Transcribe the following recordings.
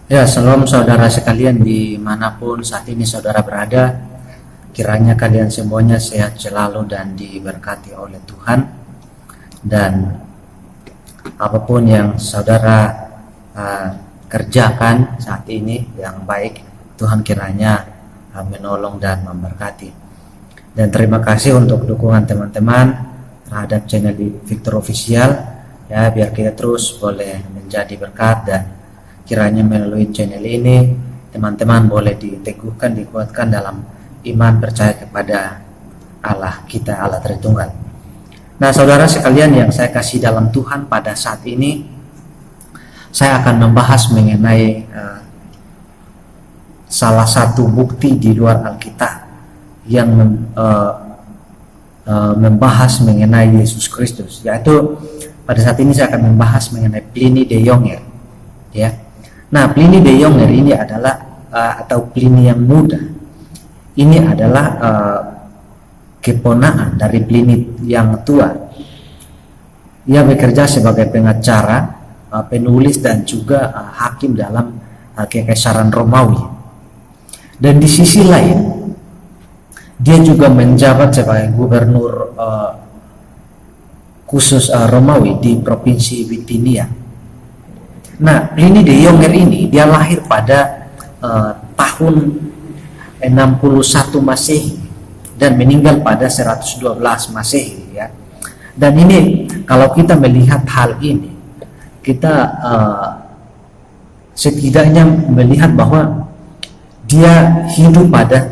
Ya, salam saudara sekalian dimanapun saat ini saudara berada. Kiranya kalian semuanya sehat selalu dan diberkati oleh Tuhan. Dan apapun yang saudara kerjakan saat ini yang baik, Tuhan kiranya menolong dan memberkati. Dan terima kasih untuk dukungan teman-teman terhadap channel Victor Official. Ya, biar kita terus boleh menjadi berkat, dan kiranya melalui channel ini teman-teman boleh diteguhkan, dikuatkan dalam iman percaya kepada Allah kita, Allah Tritunggal. Nah, saudara sekalian yang saya kasih dalam Tuhan, pada saat ini saya akan membahas mengenai salah satu bukti di luar Alkitab yang membahas mengenai Yesus Kristus, yaitu pada saat ini saya akan membahas mengenai Pliny the Younger, ya. Nah, Pliny the Younger ini adalah atau Pliny yang muda, ini adalah keponakan dari Pliny yang tua. Ia bekerja sebagai pengacara, penulis, dan juga hakim dalam Kekaisaran Romawi. Dan di sisi lain, dia juga menjabat sebagai gubernur khusus Romawi di provinsi Bithynia. Nah, Pliny the Younger ini dia lahir pada tahun 61 Masehi dan meninggal pada 112 Masehi, ya. Dan ini kalau kita melihat hal ini, kita setidaknya melihat bahwa dia hidup pada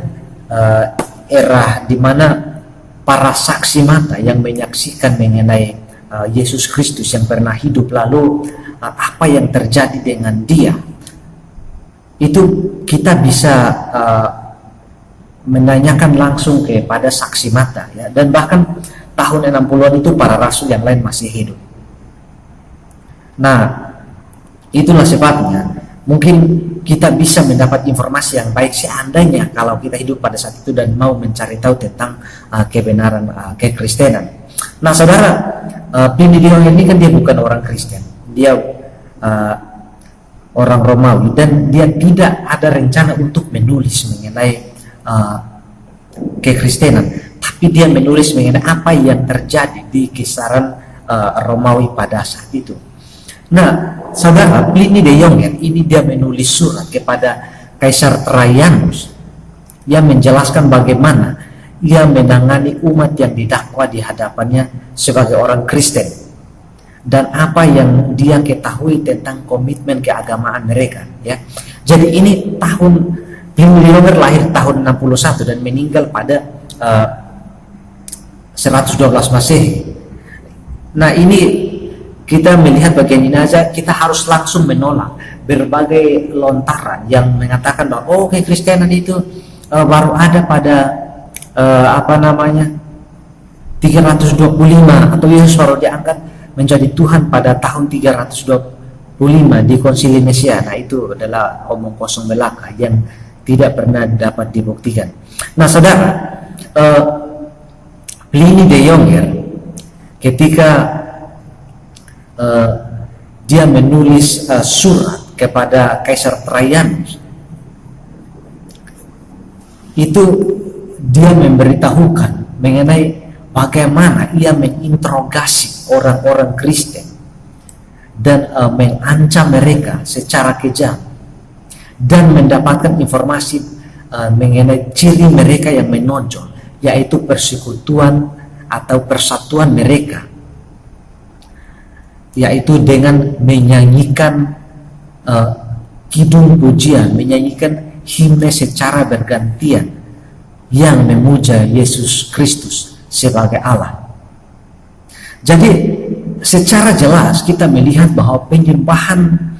era di mana para saksi mata yang menyaksikan mengenai Yesus Kristus yang pernah hidup, lalu apa yang terjadi dengan dia, itu kita bisa menanyakan langsung kepada saksi mata, ya. Dan bahkan tahun 60-an itu para rasul yang lain masih hidup. Nah, itulah sebabnya mungkin kita bisa mendapat informasi yang baik seandainya kalau kita hidup pada saat itu dan mau mencari tahu tentang kebenaran kekristenan. Nah, saudara, Pliny the Younger ini kan dia bukan orang Kristen, dia orang Romawi, dan dia tidak ada rencana untuk menulis mengenai kekristenan, tapi dia menulis mengenai apa yang terjadi di kisaran Romawi pada saat itu. Nah, saudara, Pliny the Younger ini dia menulis surat kepada Kaisar Trajanus yang menjelaskan bagaimana ia menangani umat yang didakwa di hadapannya sebagai orang Kristen, dan apa yang dia ketahui tentang komitmen keagamaan mereka, ya. Jadi ini Pliny the Younger lahir tahun 61 dan meninggal pada 112 Masehi. Nah, ini kita melihat bagian ini aja, kita harus langsung menolak berbagai lontaran yang mengatakan bahwa kekristenan itu baru ada pada 325, atau Yesus baru diangkat menjadi Tuhan pada tahun 325 di Konsili Nicea. Nah, itu adalah omong kosong belaka yang tidak pernah dapat dibuktikan. Nah, saudara, Pliny the Younger ketika dia menulis surat kepada Kaisar Trajanus, itu dia memberitahukan mengenai bagaimana ia menginterogasi orang-orang Kristen dan mengancam mereka secara kejam, dan mendapatkan informasi mengenai ciri mereka yang menonjol, yaitu persekutuan atau persatuan mereka, yaitu dengan menyanyikan kidung pujian, menyanyikan himne secara bergantian yang memuja Yesus Kristus sebagai Allah. Jadi secara jelas kita melihat bahwa penyembahan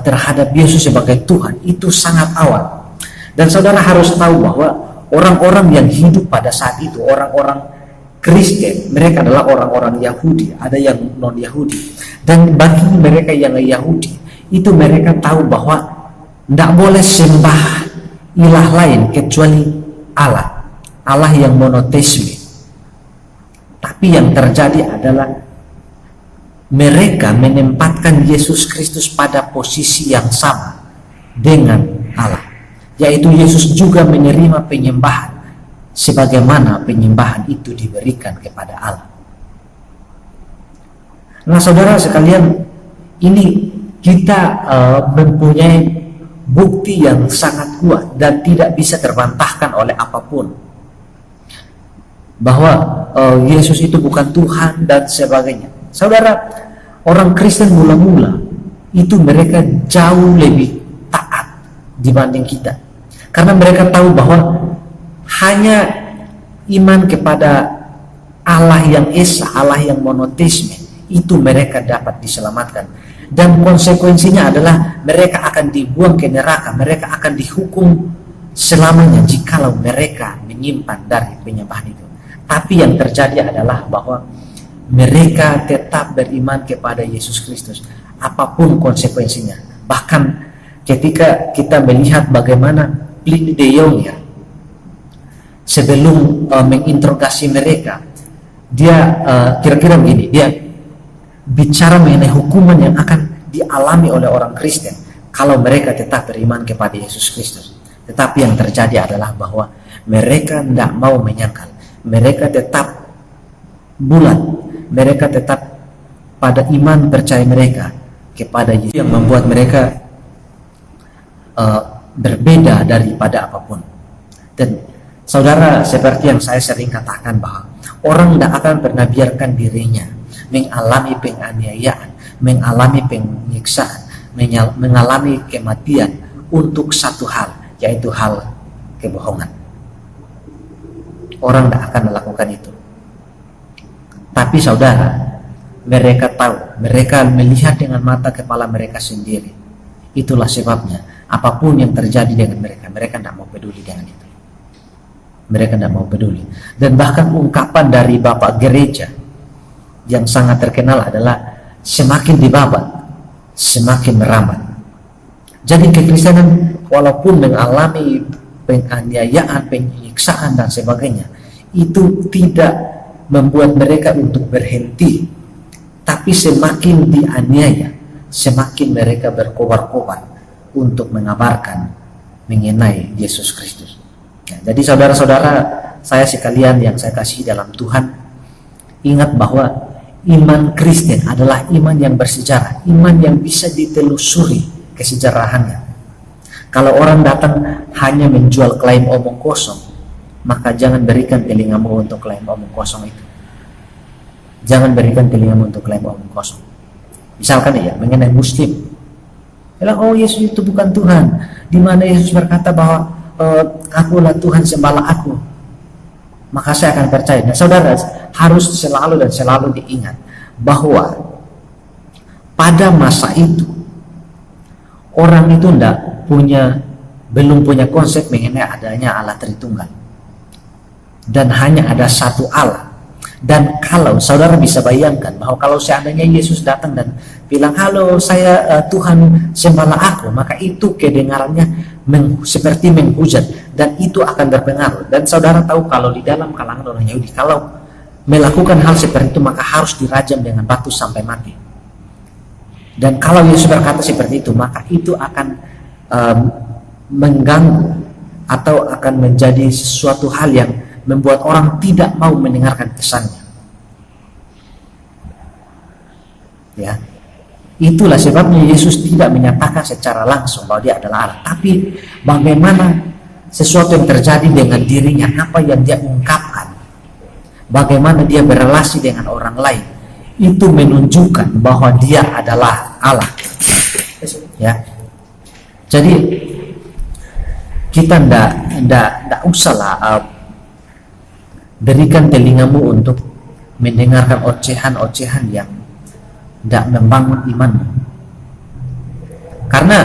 terhadap Yesus sebagai Tuhan itu sangat awal. Dan saudara harus tahu bahwa orang-orang yang hidup pada saat itu, orang-orang Kristen, mereka adalah orang-orang Yahudi, ada yang non-Yahudi. Dan bagi mereka yang Yahudi, itu mereka tahu bahwa tidak boleh sembah ilah lain kecuali Allah yang monoteisme. Tapi yang terjadi adalah mereka menempatkan Yesus Kristus pada posisi yang sama dengan Allah, yaitu Yesus juga menerima penyembahan sebagaimana penyembahan itu diberikan kepada Allah. Nah, saudara sekalian, ini kita mempunyai bukti yang sangat kuat dan tidak bisa terbantahkan oleh apapun bahwa Yesus itu bukan Tuhan dan sebagainya. Saudara, orang Kristen mula-mula itu mereka jauh lebih taat dibanding kita, karena mereka tahu bahwa hanya iman kepada Allah yang esa, Allah yang monoteisme, itu mereka dapat diselamatkan, dan konsekuensinya adalah mereka akan dibuang ke neraka, mereka akan dihukum selamanya jikalau mereka menyimpan dari penyembahan itu. Tapi yang terjadi adalah bahwa mereka tetap beriman kepada Yesus Kristus apapun konsekuensinya. Bahkan ketika kita melihat bagaimana Pliny de Jong ya, sebelum menginterogasi mereka, dia kira-kira begini, dia bicara mengenai hukuman yang akan dialami oleh orang Kristen kalau mereka tetap beriman kepada Yesus Kristus. Tetapi yang terjadi adalah bahwa mereka tidak mau menyangkal, mereka tetap bulat, mereka tetap pada iman percaya mereka kepada Yesus, yang membuat mereka berbeda daripada apapun. Dan saudara, seperti yang saya sering katakan bahwa orang tidak akan pernah biarkan dirinya mengalami penganiayaan, mengalami penyiksaan, mengalami kematian untuk satu hal, yaitu hal kebohongan. Orang tidak akan melakukan itu. Tapi saudara, mereka tahu, mereka melihat dengan mata kepala mereka sendiri. Itulah sebabnya apapun yang terjadi dengan mereka, mereka tidak mau peduli dengan itu. Mereka tidak mau peduli. Dan bahkan ungkapan dari Bapak Gereja yang sangat terkenal adalah semakin dibabat, semakin merambat. Jadi kekristenan walaupun mengalami penganiayaan, penyiksaan dan sebagainya, itu tidak membuat mereka untuk berhenti, tapi semakin dianiaya, semakin mereka berkobar-kobar untuk mengabarkan mengenai Yesus Kristus. Ya, jadi saudara-saudara saya sekalian yang saya kasih dalam Tuhan, ingat bahwa iman Kristen adalah iman yang bersejarah, iman yang bisa ditelusuri kesejarahannya. Kalau orang datang hanya menjual klaim omong kosong, maka jangan berikan telingamu untuk klaim omong kosong itu. Jangan berikan telingamu untuk klaim omong kosong. Misalkan ya, mengenai Muslim, bilang, oh Yesus itu bukan Tuhan, di mana Yesus berkata bahwa akulah Tuhan, sembahlah aku, maka saya akan percaya. Nah saudara, harus selalu dan selalu diingat bahwa pada masa itu orang itu belum punya konsep mengenai adanya Allah Tritunggal, dan hanya ada satu Allah. Dan kalau saudara bisa bayangkan bahwa kalau seandainya Yesus datang dan bilang, halo saya Tuhan, sembahlah aku, maka itu kedengarannya seperti menghujat, dan itu akan berpengaruh. Dan saudara tahu kalau di dalam kalangan orang Yahudi, kalau melakukan hal seperti itu maka harus dirajam dengan batu sampai mati. Dan kalau Yesus berkata seperti itu, maka itu akan mengganggu atau akan menjadi sesuatu hal yang membuat orang tidak mau mendengarkan pesannya. Ya, itulah sebabnya Yesus tidak menyatakan secara langsung bahwa dia adalah Allah, tapi bagaimana sesuatu yang terjadi dengan dirinya, apa yang dia ungkapkan, bagaimana dia berrelasi dengan orang lain, itu menunjukkan bahwa dia adalah Allah. Ya, jadi kita ndak usahlah berikan telingamu untuk mendengarkan ocehan-ocehan yang tidak membangun imanmu. Karena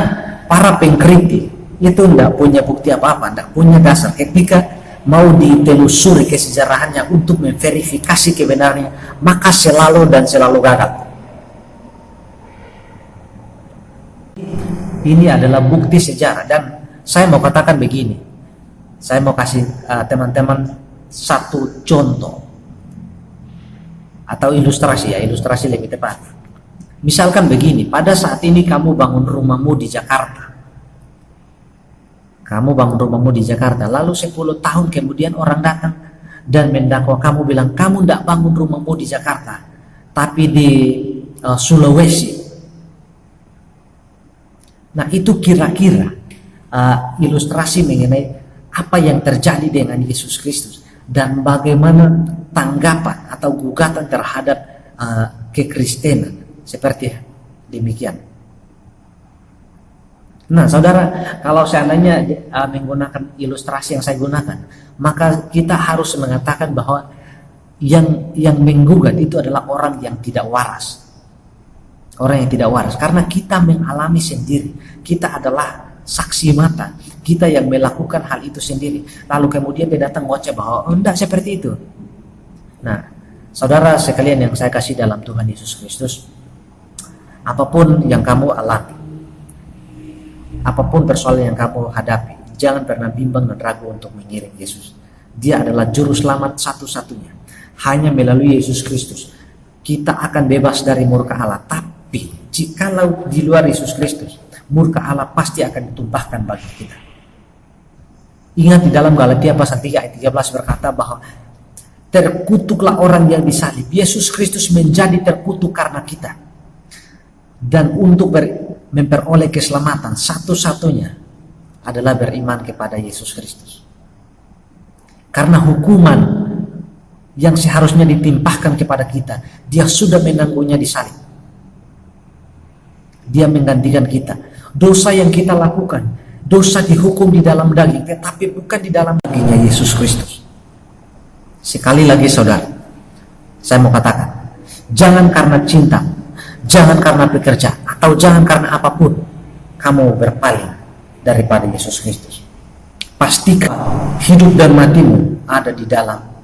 para pengkritik itu tidak punya bukti apa-apa, tidak punya dasar. Ketika mau ditelusuri kesejarahannya untuk memverifikasi kebenarannya, maka selalu dan selalu gagal. Ini adalah bukti sejarah. Dan saya mau katakan begini, saya mau kasih teman-teman satu contoh atau ilustrasi, ya, ilustrasi lebih tepat. Misalkan begini, pada saat ini kamu bangun rumahmu di Jakarta, kamu bangun rumahmu di Jakarta, lalu 10 tahun kemudian orang datang dan mendakwa kamu, bilang kamu tidak bangun rumahmu di Jakarta tapi di Sulawesi. Nah, itu kira-kira ilustrasi mengenai apa yang terjadi dengan Yesus Kristus dan bagaimana tanggapan atau gugatan terhadap kekristenan, seperti demikian. Nah, saudara, kalau seandainya menggunakan ilustrasi yang saya gunakan, maka kita harus mengatakan bahwa yang menggugat itu adalah orang yang tidak waras. Orang yang tidak waras, karena kita mengalami sendiri, kita adalah saksi mata, kita yang melakukan hal itu sendiri. Lalu kemudian dia datang ngoceh bahwa enggak seperti itu. Nah, saudara sekalian yang saya kasih dalam Tuhan Yesus Kristus, apapun yang kamu alami, apapun persoalan yang kamu hadapi, jangan pernah bimbang dan ragu untuk mengiring Yesus. Dia adalah juru selamat satu-satunya. Hanya melalui Yesus Kristus kita akan bebas dari murka Allah. Tapi jikalau di luar Yesus Kristus, murka Allah pasti akan ditumpahkan bagi kita. Ingat di dalam Galatia pasal 3 ayat 13 berkata bahwa terkutuklah orang yang disalib. Yesus Kristus menjadi terkutuk karena kita. Dan untuk memperoleh keselamatan satu-satunya adalah beriman kepada Yesus Kristus. Karena hukuman yang seharusnya ditimpahkan kepada kita, dia sudah menanggungnya di salib. Dia menggantikan kita. Dosa yang kita lakukan, dosa dihukum di dalam daging, tetapi bukan di dalam dagingnya Yesus Kristus. Sekali lagi saudara, saya mau katakan, jangan karena cinta, jangan karena pekerjaan, atau jangan karena apapun kamu berpaling daripada Yesus Kristus. Pastikan hidup dan matimu ada di dalam